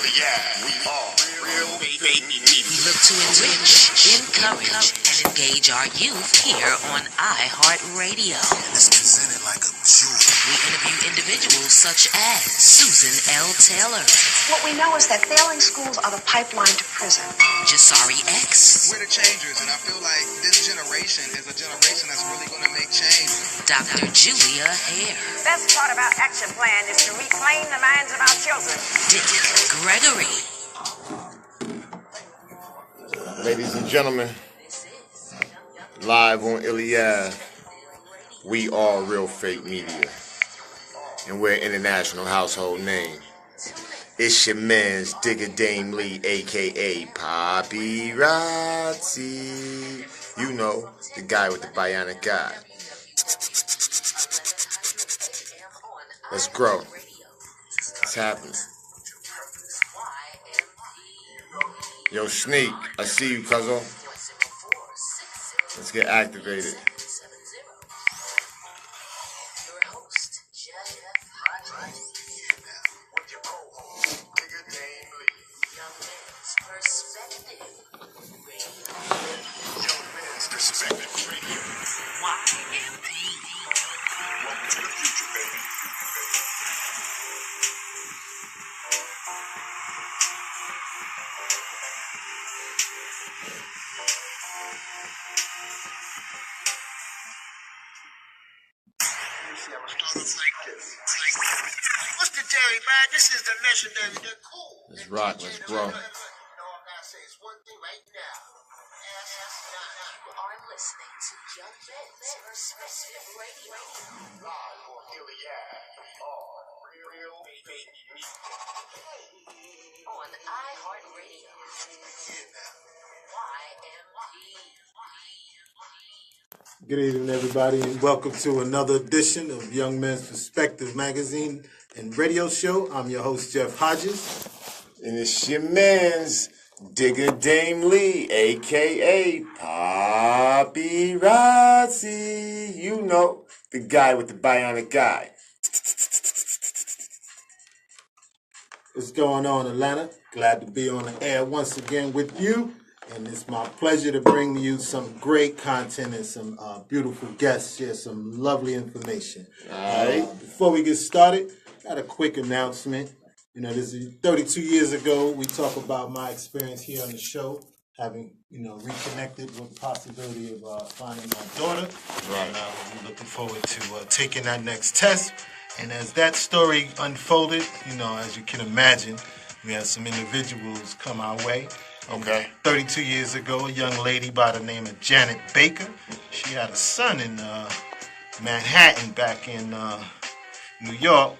YMPradio. We are real baby media. We look to enrich, encourage, and engage our youth here on iHeartRadio. It's presented like a jewel. We interview individuals such as Susan L. Taylor. What we know is that failing schools are the pipeline to prison. Jasari X. We're the changers, and I feel like this generation is a generation that's really going to make change. Dr. Julia Hare. Best part of our action plan is to reclaim the minds of our children. Dick Gregory. Ladies and gentlemen, live on YMPradio, we are real fake media, and we're an international household name. It's your man's Digger Dame Lee, aka Papi Razzi. You know, the guy with the bionic eye. Let's grow. It's happening. Yo, Sneak, I see you, cuzzo. Let's get activated. What's the dairy, man? This is the legendary. They're cool. Let's rock, let's grow. You are listening to Young Men's Perspective Radio. Live on YMPradio. Real baby media. On iHeartRadio. YMP. Good evening, everybody, and welcome to another edition of Young Men's Perspective magazine and radio show. I'm your host, Jeff Hodges. And it's your man's Digger Dame Lee, a.k.a. Papi Razzi. You know, the guy with the bionic eye. What's going on, Atlanta? Glad to be on the air once again with you. And it's my pleasure to bring you some great content and some beautiful guests, share some lovely information. All right. Before we get started, got a quick announcement. You know, this is 32 years ago, we talk about my experience here on the show, having, reconnected with the possibility of finding my daughter. Right. And we're looking forward to taking that next test. And as that story unfolded, as you can imagine, we had some individuals come our way. Okay. 32 years ago, a young lady by the name of Janet Baker. She had a son in Manhattan back in New York.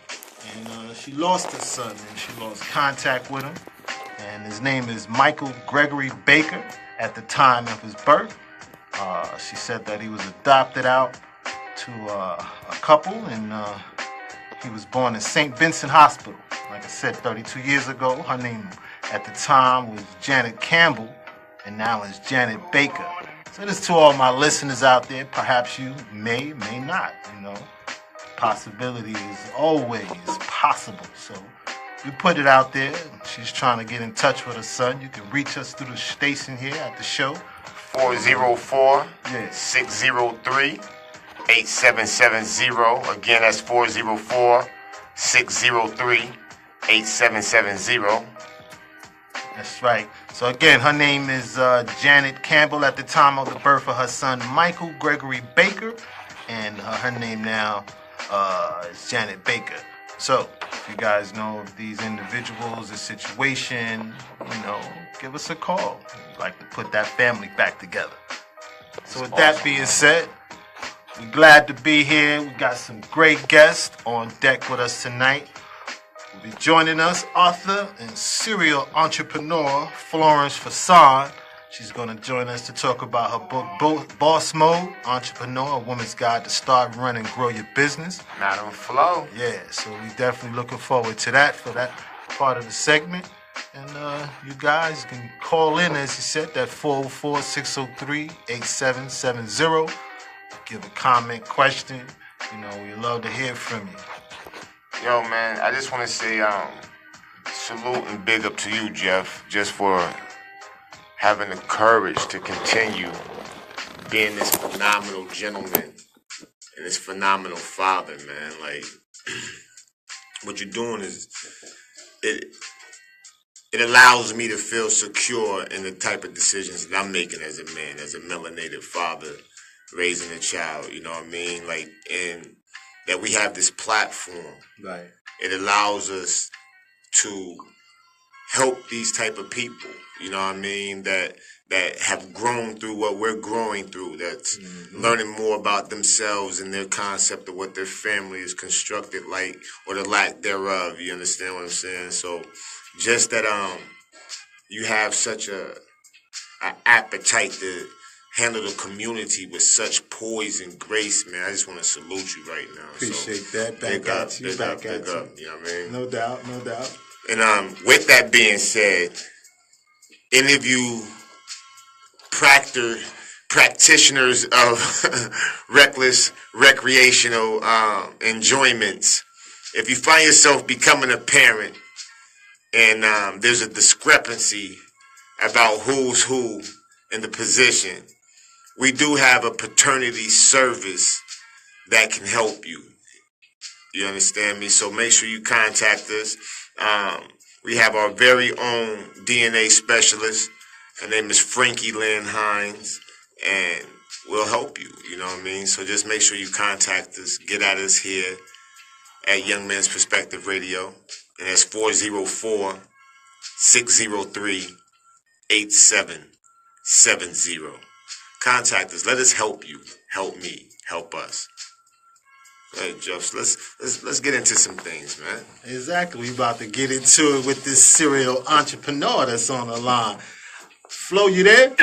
And she lost her son, and she lost contact with him. And his name is Michael Gregory Baker at the time of his birth. She said that he was adopted out to a couple, and he was born in St. Vincent Hospital. Like I said, 32 years ago. Her name at the time was Janet Campbell, and now is Janet Baker. So this to all my listeners out there, perhaps you may not, Possibility is always possible. So we put it out there. She's trying to get in touch with her son. You can reach us through the station here at the show. 404-603-8770. Again, that's 404-603-8770. That's right. So again, her name is Janet Campbell at the time of the birth of her son, Michael Gregory Baker. And her name now is Janet Baker. So if you guys know of these individuals, the situation, give us a call. We'd like to put that family back together. So with that being said, we're glad to be here. We got some great guests on deck with us tonight. Will be joining us, author and serial entrepreneur Florence Fasan. She's going to join us to talk about her book, Boss Mode, Entrepreneur, A Woman's Guide to Start, Run, and Grow Your Business. Madam Flo. Yeah, so we're definitely looking forward to that for that part of the segment. And you guys can call in, as you said, that 404-603-8770. Give a comment, question. We love to hear from you. Yo, man, I just want to say salute and big up to you, Jeff, just for having the courage to continue being this phenomenal gentleman and this phenomenal father, man. Like, what you're doing is, it allows me to feel secure in the type of decisions that I'm making as a man, as a melanated father, raising a child, you know what I mean? Like, and that we have this platform. Right. It allows us to help these type of people, you know what I mean, that have grown through what we're growing through, that's learning more about themselves and their concept of what their family is constructed like, or the lack thereof. You understand what I'm saying? So just that you have such a appetite to handle the community with such poise and grace, man. I just want to salute you right now. Appreciate that. Back at you. Big up, you know what I mean? No doubt. And with that being said, any of you practitioners of reckless recreational enjoyments, if you find yourself becoming a parent and there's a discrepancy about who's who in the position, we do have a paternity service that can help you. You understand me? So make sure you contact us. We have our very own DNA specialist. Her name is Frankie Lynn Hines, and we'll help you. You know what I mean? So just make sure you contact us. Get at us here at Young Men's Perspective Radio, and that's 404-603-8770. Contact us. Let us help you. Help me. Help us. Hey, Jeff, let's get into some things, man. Exactly. We about to get into it with this serial entrepreneur that's on the line. Flo, you there?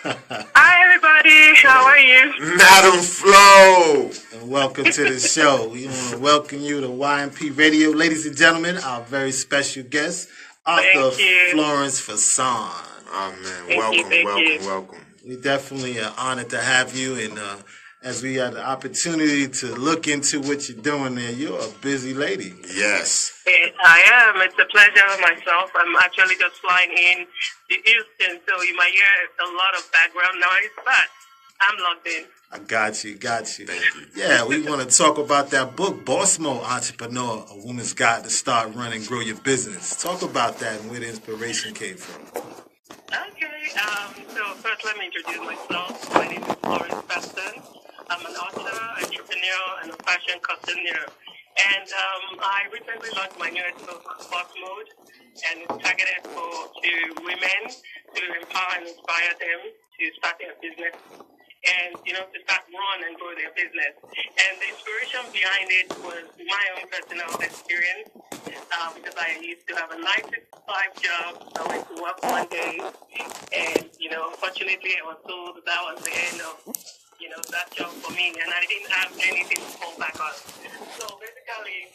Hi, everybody. How are you? Madam Flo. And welcome to the show. We want to welcome you to YMPradio. Ladies and gentlemen, our very special guest, author Florence Fasan. Oh, man. Welcome. We definitely are honored to have you, and as we had the opportunity to look into what you're doing there, you're a busy lady. Yes. I am. It's a pleasure myself. I'm actually just flying in to Houston, so you might hear a lot of background noise, but I'm logged in. I got you. Thank you. Yeah, we want to talk about that book, Boss Mode Entrepreneur, A Woman's Guide to Start, Run, and Grow Your Business. Talk about that and where the inspiration came from. Okay. So first, let me introduce myself. My name is Florence Fasan. I'm an author, entrepreneur, and a fashion costumier. And I recently launched my newest book, Boss Mode, and it's targeted to women to empower and inspire them to start their business and, to start, run, and grow their business. And the inspiration behind it was my own personal experience because I used to have a 9-to-5 job. I went to work one day, and, unfortunately, I was told that was the end of that job for me, and I didn't have anything to fall back on. So basically,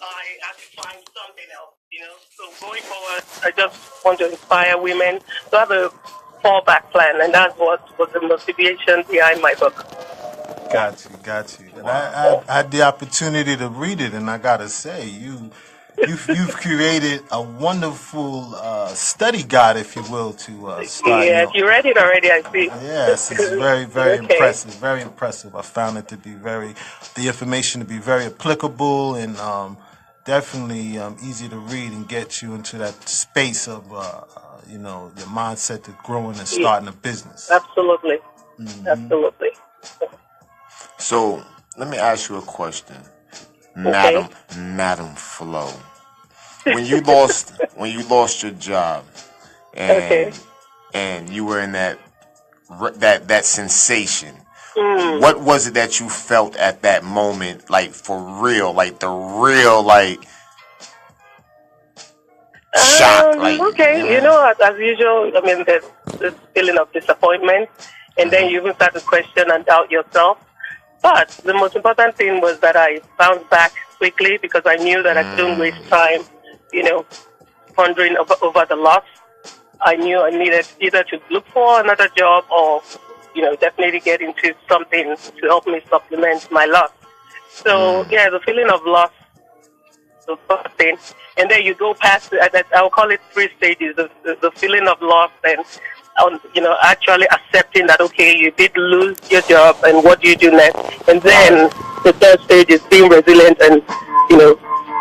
I had to find something else, So going forward, I just want to inspire women to have a fallback plan, and that's what was the motivation behind my book. Got you. And I had the opportunity to read it, and I gotta say, You've created a wonderful study guide, if you will, to start. Yes, you read it already, I see. Yes, it's very, very impressive. Very impressive. I found it to be the information to be very applicable and definitely easy to read and get you into that space of, your mindset to growing and starting a business. Absolutely. Mm-hmm. Absolutely. So let me ask you a question. Madam Flo, when you lost your job and you were in that sensation, what was it that you felt at that moment, like for real, like the real shock? As usual, I mean, there's this feeling of disappointment, and then you even start to question and doubt yourself. But the most important thing was that I bounced back quickly because I knew that I couldn't waste time, pondering over the loss. I knew I needed either to look for another job or, definitely get into something to help me supplement my loss. So, the feeling of loss the first thing. And then you go past, I'll call it 3 stages, the feeling of loss and, actually accepting that, okay, you did lose your job and what do you do next? And then the third stage is being resilient and,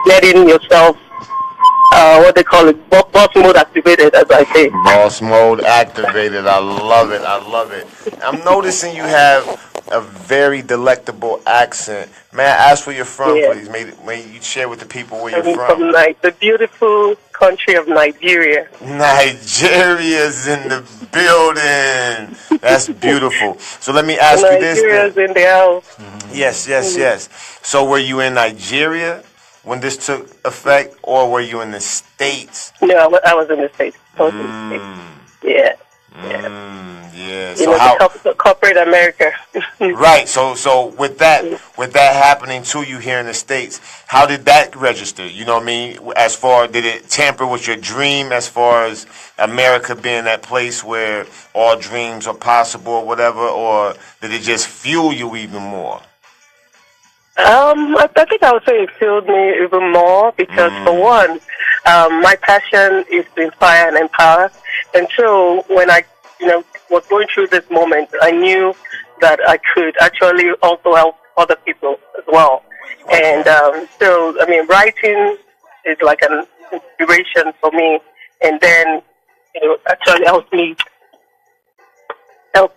getting yourself, what they call it, boss mode activated, as I say. Boss mode activated. I love it. I love it. I'm noticing you have a very delectable accent. May I ask where you're from, please? May you share with the people where you're from? From the beautiful country of Nigeria. Nigeria's in the building. That's beautiful. So let me ask you this. Nigeria's in the house. Yes. So were you in Nigeria when this took effect, or were you in the States? No, I was in the States. Yeah. So the corporate America. Right. So with that happening to you here in the States, how did that register? You know what I mean? As far, did it tamper with your dream as far as America being that place where all dreams are possible or whatever, or did it just fuel you even more? I think I would say it fueled me even more because, for one, my passion is to inspire and empower. And so when I, was going through this moment, I knew that I could actually also help other people as well. And writing is like an inspiration for me. And then, actually helps me to,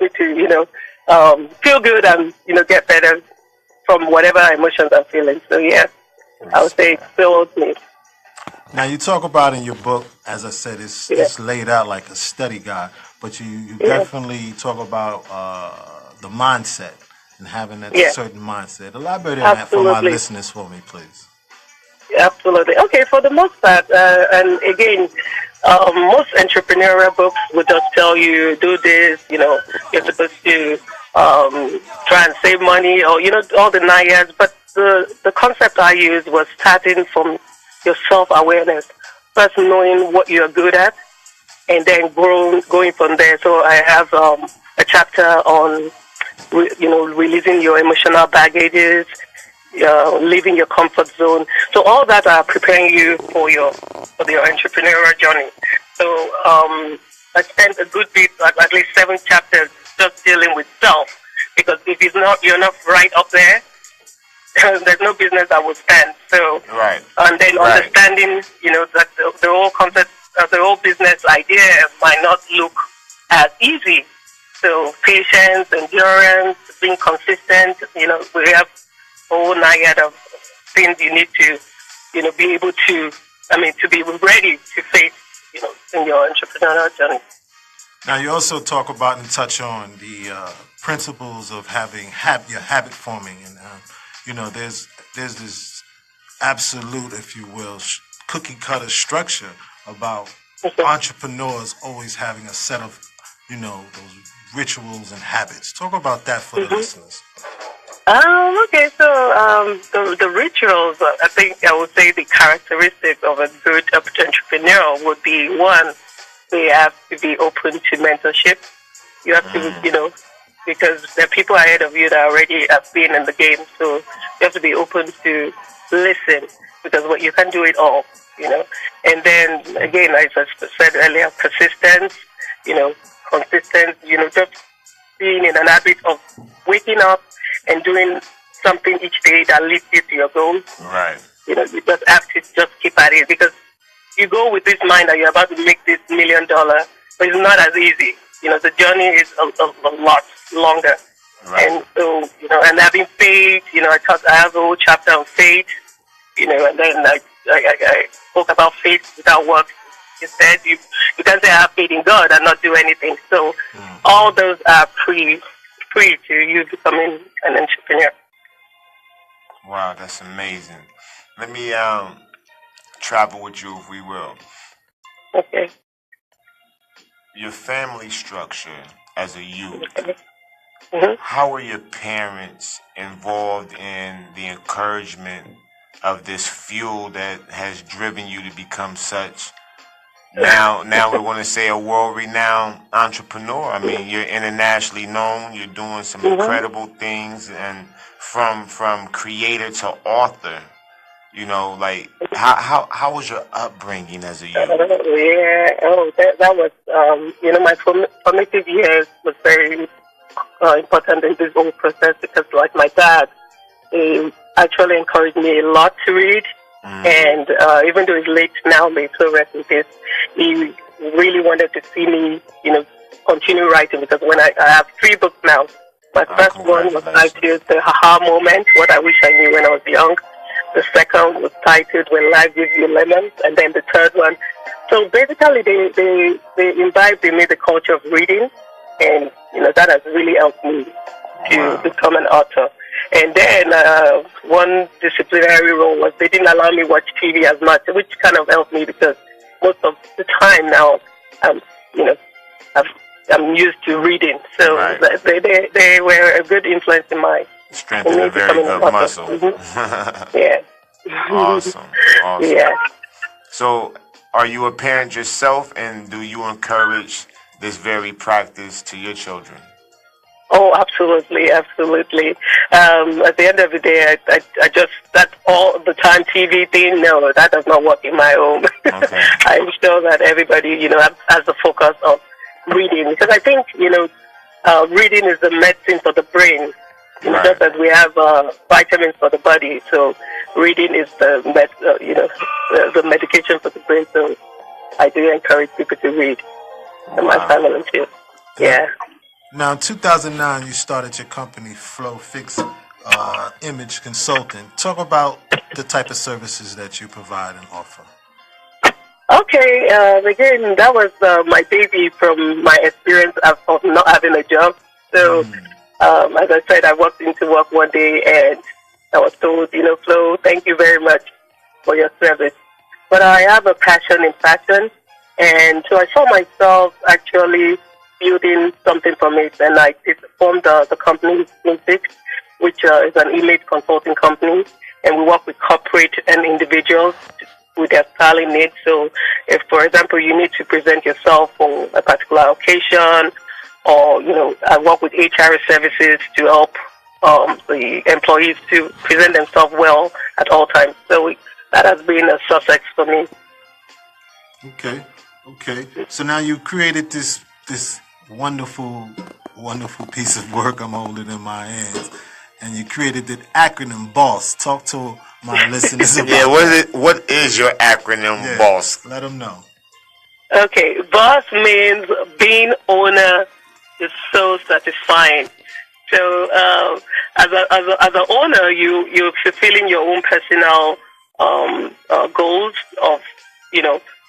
feel good and, get better from whatever emotions I'm feeling. So, yeah, I would say it filled me. Now, you talk about in your book, as I said, it's laid out like a study guide, but you definitely talk about the mindset and having that certain mindset. Elaborate on that for my listeners for me, please. Absolutely. Okay, for the most part, and again, most entrepreneurial books would just tell you, do this, you're supposed to try and save money or, all the 9 years. But the concept I used was starting from your self-awareness, first knowing what you're good at, and then going from there. So I have a chapter on, releasing your emotional baggages, leaving your comfort zone. So all that are preparing you for your entrepreneurial journey. So I spent a good bit, at least 7 chapters, just dealing with self, because if you're not right up there, there's no business that will stand. So, and then understanding, that the whole concept of the whole business idea might not look as easy. So patience, endurance, being consistent, we have a whole myriad of things you need to, be able to, to be ready to face, in your entrepreneurial journey. Now, you also talk about and touch on the principles of having your habit forming, and there's this absolute, if you will, cookie cutter structure about entrepreneurs always having a set of, those rituals and habits. Talk about that for the listeners. Okay, so the rituals, I think I would say the characteristics of a good entrepreneur would be, one, they have to be open to mentorship. You have to, because there are people ahead of you that already have been in the game, so you have to be open to listen, because you can do it all, And then, again, as I said earlier, persistence, consistent, just being in an habit of waking up and doing something each day that leads you to your goals. Right. You just have to just keep at it, because you go with this mind that you're about to make this $1 million, but it's not as easy. The journey is a lot longer. Right. And so, and having faith, I have a whole chapter on faith, and then I spoke about faith without works. Instead, you can't say I have faith in God and not do anything. So all those are free to you becoming an entrepreneur. Wow, that's amazing. Let me travel with you, if we will. Okay. Your family structure as a youth. Okay. How were your parents involved in the encouragement of this fuel that has driven you to become such, now we want to say, a world-renowned entrepreneur? You're internationally known. You're doing some incredible things, and from creator to author. You know, like how was your upbringing as a youth? That was, my formative years was very important in this whole process because, like my dad, he actually encouraged me a lot to read. And even though he's late now, may so rest in peace, he really wanted to see me, continue writing because when I have 3 books now. My first one was titled The Haha Moment, What I Wish I Knew When I Was Young. The second was titled When Life Gives You Lemons, and then the third one. So basically, they imbibed in me the culture of reading, and that has really helped me to become an author. And then one disciplinary role was they didn't allow me watch TV as much, which kind of helped me because most of the time now, I'm used to reading. So they were a good influence in my strengthen a very good muscle. Yeah. Awesome. Yeah. So, are you a parent yourself, and do you encourage this very practice to your children? Oh, absolutely. At the end of the day, I just, that all the time TV thing, no, that does not work in my home. Okay. I'm sure that everybody, has the focus of reading. Because I think, reading is the medicine for the brain. Just as we have vitamins for the body, so reading is the medication for the brain. So I do encourage people to read. And my family too. Yeah. Now, in 2009, you started your company, Flow Fix Image Consulting. Talk about the type of services that you provide and offer. Okay, again, that was my baby from my experience of not having a job. So, as I said, I walked into work one day and I was told, Flo, thank you very much for your service. But I have a passion in fashion, and so I saw myself actually building something from it, and I formed the company, Music, which is an image consulting company, and we work with corporate and individuals with their styling needs. So if, for example, you need to present yourself for a particular occasion, or, I work with HR services to help the employees to present themselves well at all times. So that has been a success for me. Okay. So now you created this wonderful piece of work I'm holding in my hands, and you created the acronym BOSS. Talk to my listeners about what is your acronym, BOSS? Let them know. Okay, BOSS means being owner is so satisfying. So as an owner, you're fulfilling your own personal goals of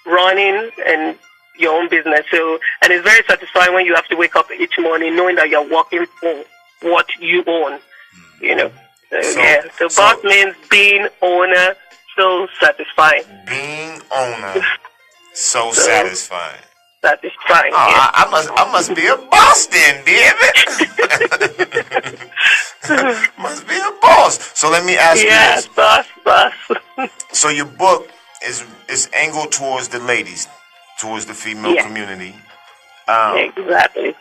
running and your own business. So, and it's very satisfying when you have to wake up each morning knowing that you're working for what you own. So BOSS means being owner, so satisfying. Being owner, so satisfying. Satisfying. Oh, yeah. I must be a boss then, damn it. Must be a boss. So let me ask you this. Boss. So your book is angled towards the ladies, towards the female community. Exactly.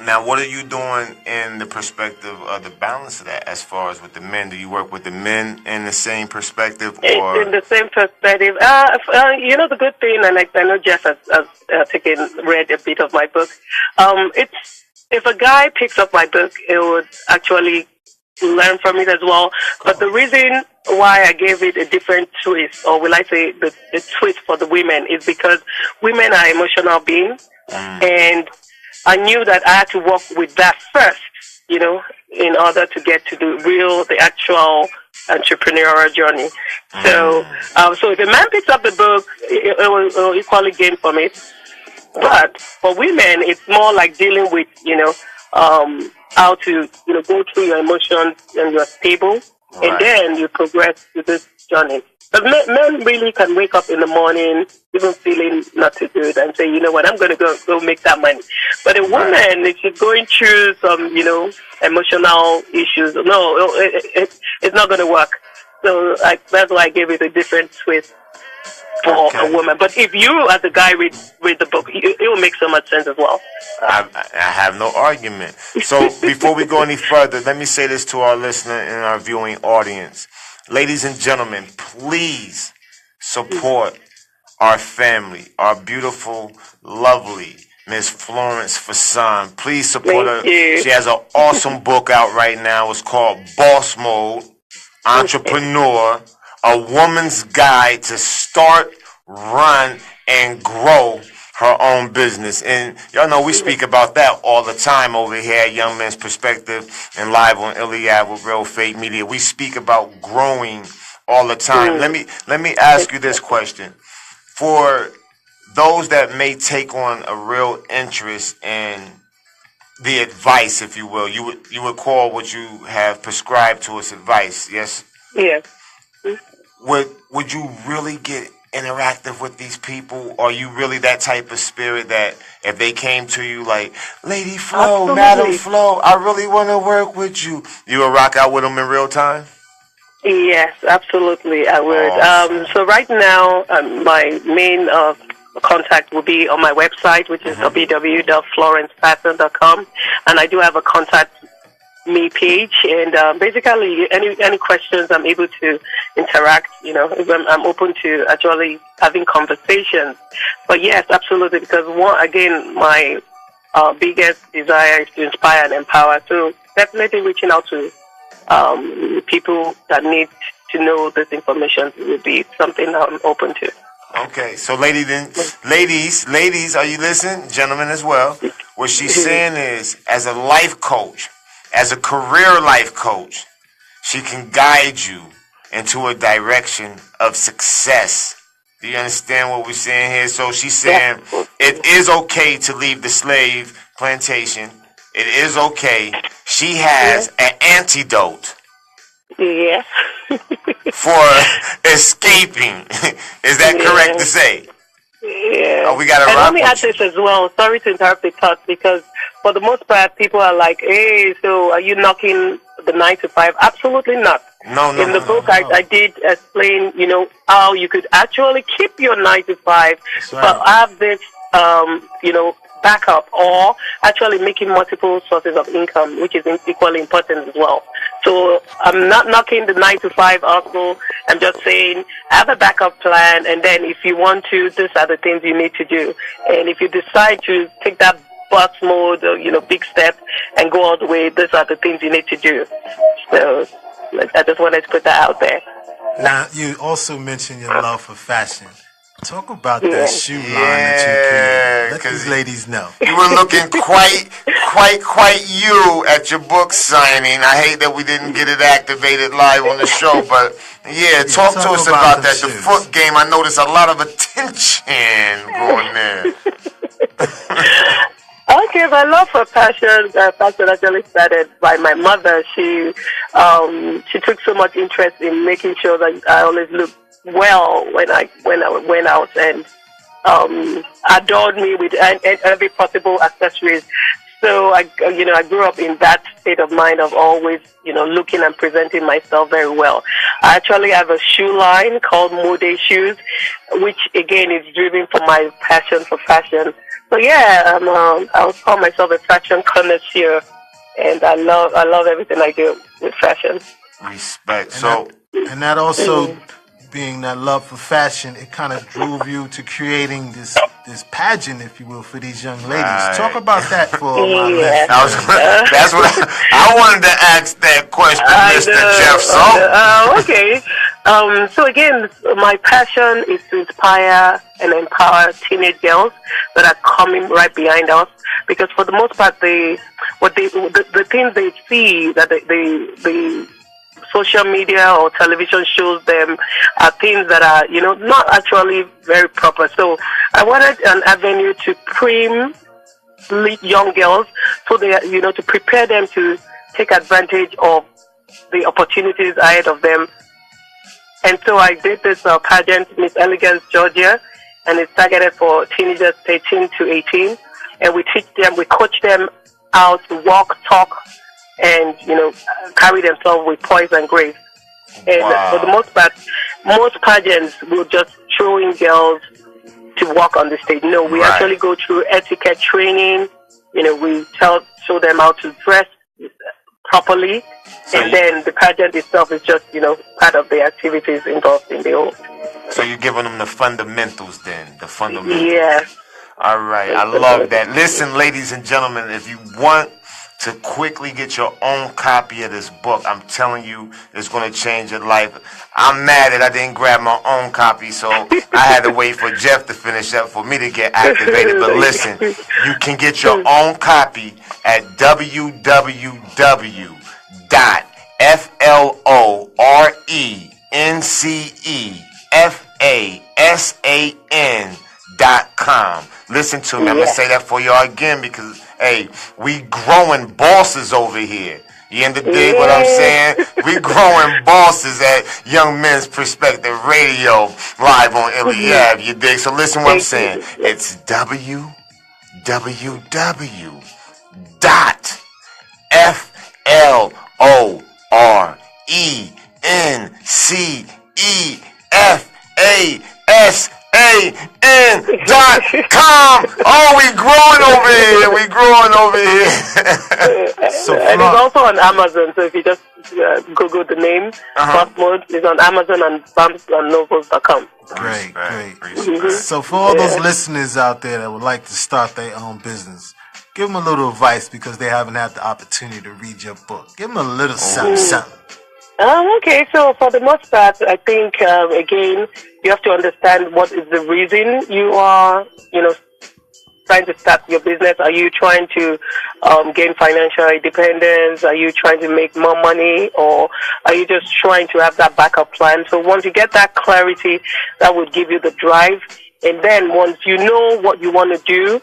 Now, what are you doing in the perspective of the balance of that as far as with the men? Do you work with the men in the same perspective? Or? In the same perspective. The good thing, and I know Jeff has read a bit of my book, if a guy picks up my book, it would actually learn from it as well. But the reason why I gave it a different twist, or will I say the twist for the women, is because women are emotional beings, and I knew that I had to work with that first, in order to get to the actual entrepreneurial journey. So if a man picks up the book, it will equally gain from it. But for women, it's more like dealing with, how to, go through your emotions and you're stable, and then you progress to this journey. But men really can wake up in the morning, even feeling not too good, and say, what, I'm going to go make that money. But a woman, if she's going through some, emotional issues, no, it's not going to work. So that's why I gave it a different twist for a woman. But if you, as a guy, read the book, it will make so much sense as well. I have no argument. So before we go any further, let me say this to our listener and our viewing audience. Ladies and gentlemen, please support our family, our beautiful, lovely Miss Florence Fasan. Please support her. She has an awesome book out right now. It's called Boss Mode, Entrepreneur, A Woman's Guide to Start, Run, and Grow Her Own Business. And y'all know we speak about that all the time over here at Young Men's Perspective and live on IllyAve with Real Fake Media. We speak about growing all the time. Let me ask you this question. For those that may take on a real interest in the advice, if you will, you would call what you have prescribed to us advice, yes? Yes. Would you really get interactive with these people? Are you really that type of spirit that if they came to you like, Lady Flo, Absolutely. Madam Flo, I really want to work with you, you would rock out with them in real time? Yes, absolutely, I would. Awesome. So right now, my main contact will be on my website, which is www.florencefasan.com, and I do have a contact me page, and basically any questions I'm able to interact. I'm open to actually having conversations. But yes, absolutely, because my biggest desire is to inspire and empower. So definitely reaching out to people that need to know this information would be something I'm open to. Okay, so ladies, are you listening? Gentlemen as well. What she's saying is, as a life coach, as a career life coach, she can guide you into a direction of success. Do you understand what we're saying here? So she's saying it is okay to leave the slave plantation. It is okay. She has an antidote for escaping. Is that correct to say? Yeah. Oh, we got to and rock let me add with you. this as well. Sorry to interrupt the thought, because for the most part, people are like, hey, so are you knocking the 9 to 5? Absolutely not. No. In the book, I did explain, how you could actually keep your 9 to 5, but have this, backup, or actually making multiple sources of income, which is equally important as well. So I'm not knocking the 9 to 5 also. I'm just saying have a backup plan, and then if you want to, these are the things you need to do. And if you decide to take that boss mode, big step and go all the way, these are the things you need to do. So I just wanted to put that out there. Now, you also mentioned your love for fashion. Talk about that shoe line that you created. Let these ladies know. You were looking quite you at your book signing. I hate that we didn't get it activated live on the show, but talk to us about that. The foot game, I noticed a lot of attention going there. Okay, my love for fashion actually started by my mother. She took so much interest in making sure that I always looked well when I went out, and adored me with every possible accessories. So I grew up in that state of mind of always, looking and presenting myself very well. I actually have a shoe line called Mode Shoes, which again is driven from my passion for fashion. So I would call myself a fashion connoisseur, and I love everything I do with fashion. Respect. And that also, being that love for fashion, it kind of drove you to creating this pageant, if you will, for these young ladies. Right. Talk about that for my listeners. That's what I wanted to ask that question, Mr. Jeff. Okay. So again, my passion is to inspire and empower teenage girls that are coming right behind us, because for the most part, the things they see that the social media or television shows them are things that are, not actually very proper. So I wanted an avenue to prime young girls, so they, to prepare them to take advantage of the opportunities ahead of them. And so I did this pageant, Miss Elegance Georgia, and it's targeted for teenagers 13 to 18. And we coach them how to walk, talk, and carry themselves with poise and grace. And for the most part, most pageants will just throw in girls to walk on the stage. No, we actually go through etiquette training. We show them how to dress properly. And then the pageant itself is just, part of the activities involved in the whole. So you're giving them the fundamentals then, the fundamentals. Yeah. All right, I love that. Listen, ladies and gentlemen, if you want to quickly get your own copy of this book, I'm telling you, it's going to change your life. I'm mad that I didn't grab my own copy, so I had to wait for Jeff to finish up for me to get activated. But listen, you can get your own copy at www.FLORENCEFASAN.com. Listen to me. I'm going to say that for y'all again because, hey, we growing bosses over here. You dig what I'm saying? We growing bosses at Young Men's Perspective Radio, live on LiveOnIllyAve. You dig? So listen what I'm saying. It's www.FLORENCEFASAN.com. Oh, we growing over here. We growing over here. So and it's also on Amazon. So if you just Google the name, Fast Mode is on Amazon and BamsandNovels.com. Great. So for all those listeners out there that would like to start their own business, give them a little advice because they haven't had the opportunity to read your book. Give them a little something. Okay, so for the most part, I think, again, you have to understand what is the reason you are, trying to start your business. Are you trying to gain financial independence? Are you trying to make more money? Or are you just trying to have that backup plan? So once you get that clarity, that would give you the drive. And then once you know what you want to do,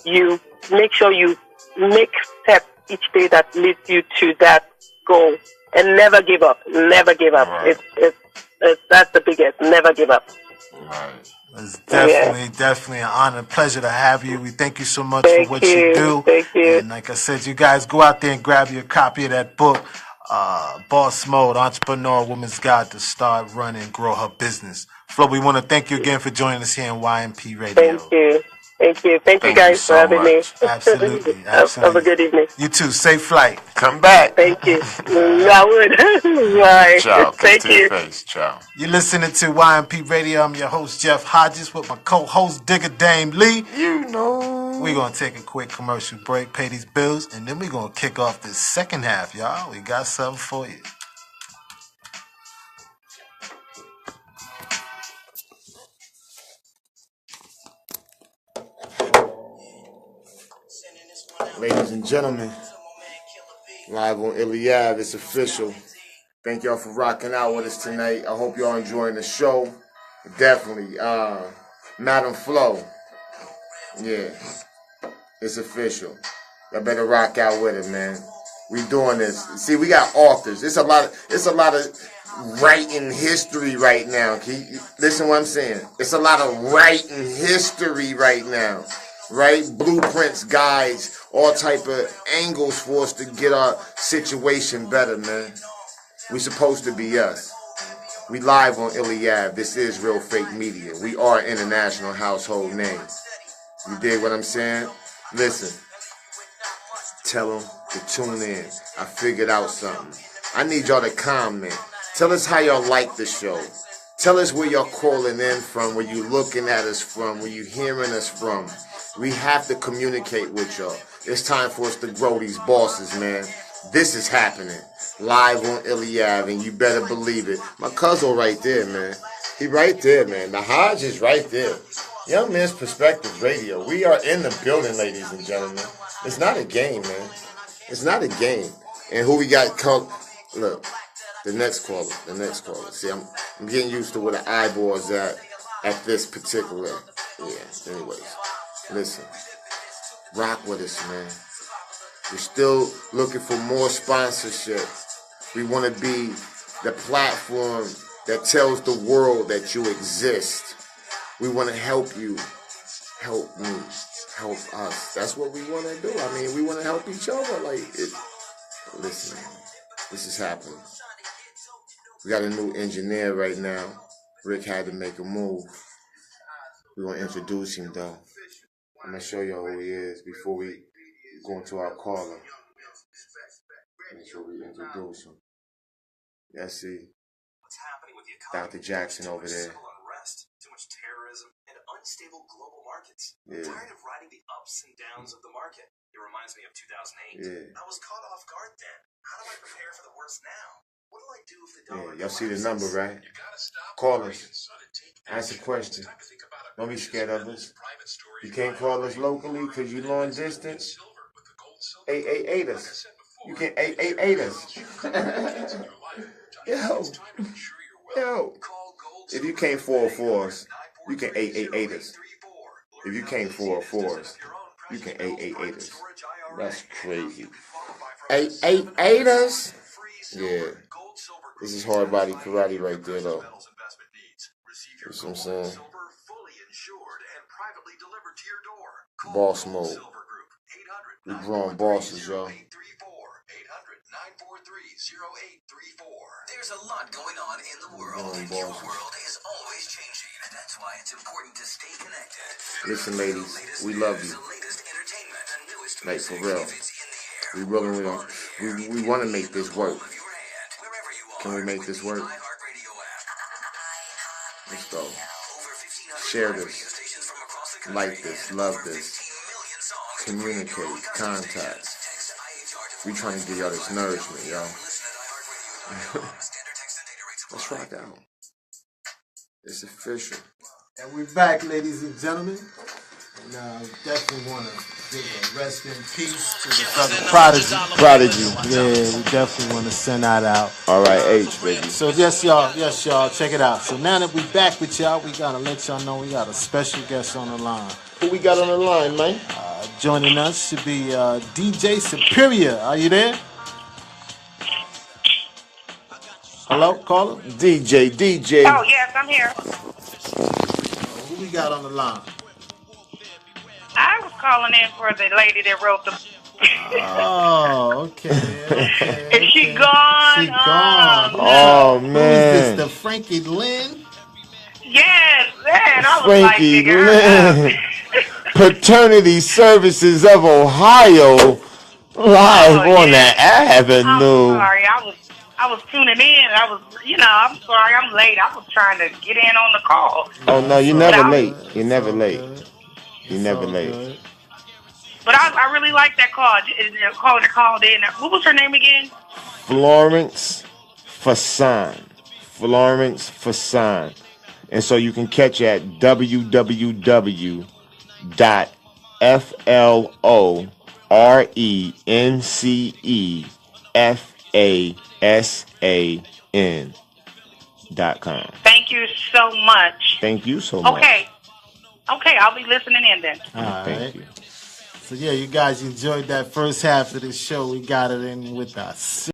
you make sure you make steps each day that leads you to that goal. And never give up. Never give up. Right. It's that's the biggest. Never give up. Right. It's definitely an honor and pleasure to have you. We thank you so much for what you do. Thank you. And like I said, you guys go out there and grab your copy of that book, Boss Mode, Entrepreneur Woman's Guide to Start, Run, and Grow Her Business. Flo, we want to thank you again for joining us here in YMP Radio. Thank you. Thank you guys for having me. Absolutely. Have a good evening. You too. Safe flight. Come back. Thank you. I would. Bye. Ciao. Thank you. Ciao. You're listening to YMP Radio. I'm your host, Jeff Hodges, with my co-host, Digger Dame Lee. We're going to take a quick commercial break, pay these bills, and then we're going to kick off this second half, y'all. We got something for you. Ladies and gentlemen, live on LiveOnIllyAve, it's official. Thank y'all for rocking out with us tonight. I hope y'all enjoying the show. Definitely. Madam Flo. Yeah. It's official. Y'all better rock out with it, man. We doing this. See, we got authors. It's a lot of writing history right now. Can you listen what I'm saying? It's a lot of writing history right now. Right? Blueprints, guides, all type of angles for us to get our situation better, man. We supposed to be us. We live on LiveOnIllyAve. This is Real Fake Media. We are an international household name. You dig what I'm saying? Listen. Tell them to tune in. I figured out something. I need y'all to comment. Tell us how y'all like the show. Tell us where y'all calling in from, where you looking at us from, where you hearing us from. We have to communicate with y'all. It's time for us to grow these bosses, man. This is happening. Live on LiveOnIllyAve, and you better believe it. My cousin right there, man. He right there, man. The Hodge is right there. Young Men's Perspective Radio. We are in the building, ladies and gentlemen. It's not a game, man. It's not a game. And who we got called? Look, the next caller. See, I'm getting used to where the eyeball's at this particular. Yeah, anyways. Listen, rock with us, man. We're still looking for more sponsorship. We want to be the platform that tells the world that you exist. We want to help you, help me, help us. That's what we want to do. I mean, we want to help each other. Listen, man, this is happening. We got a new engineer right now. Rick had to make a move. We're going to introduce him, though. I'm going to show y'all who he is before we go into our caller. So we introduce him. Let's see. Dr. Jackson over there. Too much terrorism and unstable global markets. Yeah. Tired of riding the ups and downs of the market. It reminds me of 2008. Yeah. I was caught off guard then. How do I prepare for the worst now? What do I do if the dollar Yeah, y'all see the collapses? number, right? Call us. Ask a question. Don't be scared of us. You can't call us locally because you're long distance. 888 us. You can 888 us. Yo. If you can't 404 us, you can 888 us. If you can't 404 us, you can 888 us. That's crazy. 888 us? Yeah. This is hard body karate right there, though. You see what I'm saying? Boss mode. We growing bosses, y'all. There's a lot going on in the world, and your world is always changing. That's why it's important to stay connected. Listen, ladies, we love you. Like, for real. We want to make this work. Can we make this work? Let's go. Share this. Like this. Love this. Communicate. Contact. We trying to give y'all this nourishment, y'all. Let's rock out. It's official. And we're back, ladies and gentlemen. And definitely want to give a rest in peace to the brother Prodigy. Yeah, we definitely want to send that out. All right, H, baby. So yes, y'all, check it out. So now that we back with y'all, we gotta let y'all know we got a special guest on the line. Who we got on the line, man? Joining us should be DJ Superior. Are you there? Hello, caller? DJ. Oh, yes, I'm here. Who we got on the line? I was calling in for the lady that wrote the... Oh, okay. Is she gone? She gone. Oh, man. Who is this, the Frankie Lynn? Yes, man. I was Frankie like, Lynn. Paternity Services of Ohio. Live on the Avenue. I'm sorry. I was tuning in. I'm sorry. I'm late. I was trying to get in on the call. Oh, no, you're never late. You're never late. You're never late. But I really like that call. Caller called in. What was her name again? Florence Fasan. Florence Fasan. And so you can catch at www.FLORENCEFASAN.com. Thank you so much. Thank you so much. Okay, I'll be listening in then. All right. Thank you. So yeah, you guys enjoyed that first half of the show. We got it in with us.